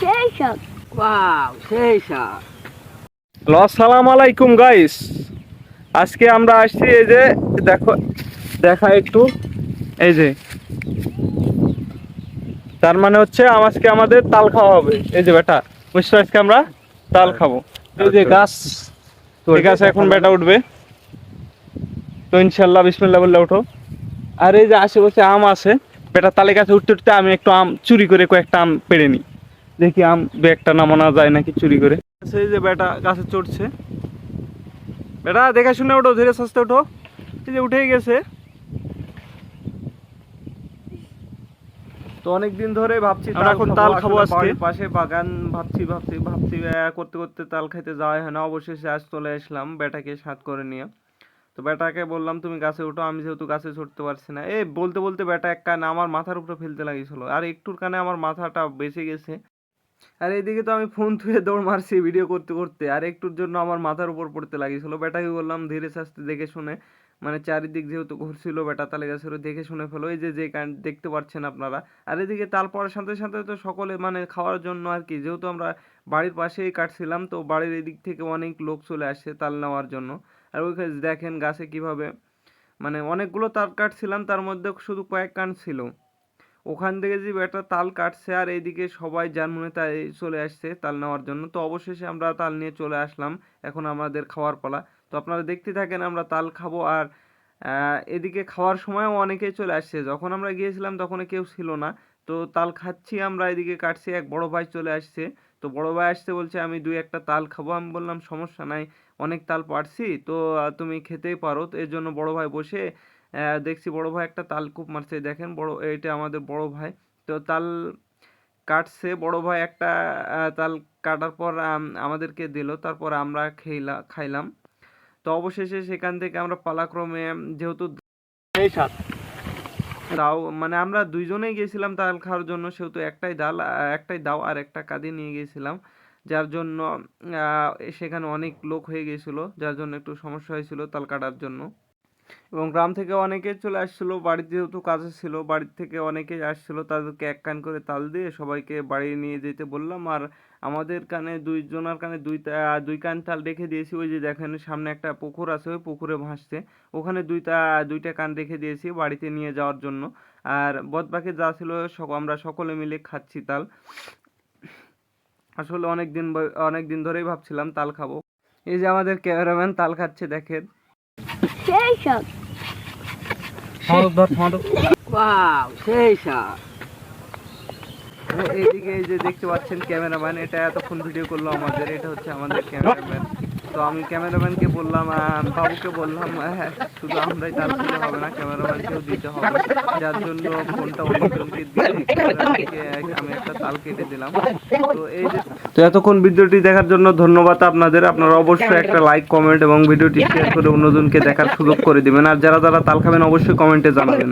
সেই সব ওয়াও সেই স্বাদ। আসসালামু আলাইকুম গাইস, আজকে আমরা আসছি এই যে দেখো, দেখা একটু এই যে, তার মানে হচ্ছে আজকে আমাদের তাল খাওয়া হবে। এই যে বেটা বুঝছো, আজকে আমরা তাল খাবো। এই যে গাছ, ঠিক আছে, এখন বেটা উঠবে তো ইনশাল্লাহ বিসমিল্লাহ বললে ওঠো। আর এই যে আশেপাশে আম আছে, বেটা তালে গাছে উঠতে উঠতে আমি একটু আম চুরি করে কয়েকটা আম পেড়ে নিই, দেখি আম দু একটা নামানো যায় নাকি চুরি করে। এই যে বেটা গাছে চড়ছে, বেটা দেখে শুনে ওঠো, ধীরে সুস্থে ওঠো। এই যে উঠেই গেছে। তো অনেকদিন ধরে ভাবছি আমরা এখন তাল খাবো আজকে। পাশে বাগান, ভাবছি ভাবছি ভাবছি করতে করতে তাল খাইতে যাওয়া হয় না, অবশেষে আজ চলে আসলাম বেটাকে সাথ করে নিয়ে। তো বেটাকে বললাম তুমি গাছে উঠো, আমি যেহেতু গাছে চড়তে পারছি না, এই বলতে বলতে বেটা এক কান আমার মাথার উপরে ফেলতে লাগিয়েছিল, আর একটুর কানে আমার মাথাটা বেঁচে গেছে। আর এইদিকে তো আমি ফোন ধুয়ে দৌড় মারছি ভিডিও করতে করতে, আর একটুর জন্য আমার মাথার উপর পড়তে লাগিয়েছিল। বেটাকে বললাম ধীরে সাস্তে দেখে শুনে, মানে চারিদিক যেহেতু ঘুরছিল বেটা তালে গাছের দেখে শুনে ফেলো, এই যে কান দেখতে পাচ্ছেন আপনারা। আর এদিকে তাল পড়ার সাথে সাথে তো সকলে মানে খাওয়ার জন্য আর কি, যেহেতু আমরা বাড়ির পাশেই কাটছিলাম, তো বাড়ির এদিক থেকে অনেক লোক চলে আসছে তাল নেওয়ার জন্য। আর ওইখানে দেখেন গাছে কিভাবে মানে অনেকগুলো তাল কাটছিলাম, তার মধ্যে শুধু কয়েক কান ছিল। ওখান থেকে যে একটা তাল কাটছে, আর এইদিকে সবাই যার মনে তাই চলে আসছে তাল নেওয়ার জন্য। তো অবশেষে আমরা তাল নিয়ে চলে আসলাম, এখন আমাদের খাওয়ার পালা। তো আপনারা দেখতে থাকেন, আমরা তাল খাবো। আর এদিকে খাওয়ার সময়ও অনেকেই চলে আসছে, যখন আমরা গিয়েছিলাম তখন কেউ ছিল না। তো তাল খাচ্ছি আমরা, এদিকে কাটছি, এক বড় ভাই চলে আসছে। তো বড় ভাই আসছে, বলছে আমি দুই একটা তাল খাবো। আমি বললাম সমস্যা নাই, অনেক তাল পারছি তো, তুমি খেতেই পারো। তো এর জন্য বড় ভাই বসে দেখছি বড় ভাই একটা তাল খুব মারছে, দেখেন বড়, এটা আমাদের বড় ভাই। তো তাল কাটছে বড় ভাই একটা, তাল কাটার পর আমাদেরকে দিল, তারপর আমরা খাইলাম। তো অবশেষে সেখান থেকে আমরা পালাক্রমে, যেহেতু সেই স্বাদ। দাও মানে আমরা দুইজনেই গেছিলাম তাল খাওয়ার জন্য, সেহেতু একটাই দাও আর একটা কাঁদি নিয়ে গেছিলাম, যার জন্য সেখানে অনেক লোক হয়ে গেছিল, যার জন্য একটু সমস্যা হয়েছিল তাল কাটার জন্য। এবং গ্রাম থেকে অনেকে চলে আসছিল, বাড়িতে যেহেতু কাজে ছিল, বাড়ির থেকে অনেকেই আসছিল, তাদেরকে এক কান করে তাল দিয়ে সবাইকে বাড়ি নিয়ে যেতে বললাম। আর আমাদের কানে দুইজনের কানে দুই কান তাল রেখে দিয়েছি। ওই যে দেখেন সামনে একটা পুকুর আছে, ওই পুকুরে ভাসছে, ওখানে দুইটা কান রেখে দিয়েছি বাড়িতে নিয়ে যাওয়ার জন্য। আর বাকি যা ছিল আমরা সকলে মিলে খাচ্ছি তাল। আসলে অনেক দিন ধরেই ভাবছিলাম তাল খাবো। এই যে আমাদের ক্যামেরাম্যান তাল খাচ্ছে, দেখেন। সেই সব ওয়াও সেই স্বাদ। এইদিকে এই যে দেখতে পাচ্ছেন ক্যামেরাম্যান, এটা এতক্ষণ ভিডিও করলো আমাদের, এটা হচ্ছে আমাদের ক্যামেরাম্যান। তো আমি ক্যামেরাম্যানকে বললাম, বাবুকে বললাম, শুধু আমরাই তাল দিলে হবে না, ক্যামেরাম্যানকেও দিতে হবে, যার জন্য ফোনটা অন্যজনকে দিয়ে ক্যামেরাম্যানকে আমি একটা তাল কেটে দিলাম। তো এই যে, তো এতক্ষণ ভিডিওটি দেখার জন্য ধন্যবাদ আপনাদের। আপনারা অবশ্যই একটা লাইক, কমেন্ট এবং ভিডিওটি শেয়ার করে অন্যজনকে দেখার সুযোগ করে দিবেন। আর যারা যারা তাল খাবেন অবশ্যই কমেন্টে জানাবেন।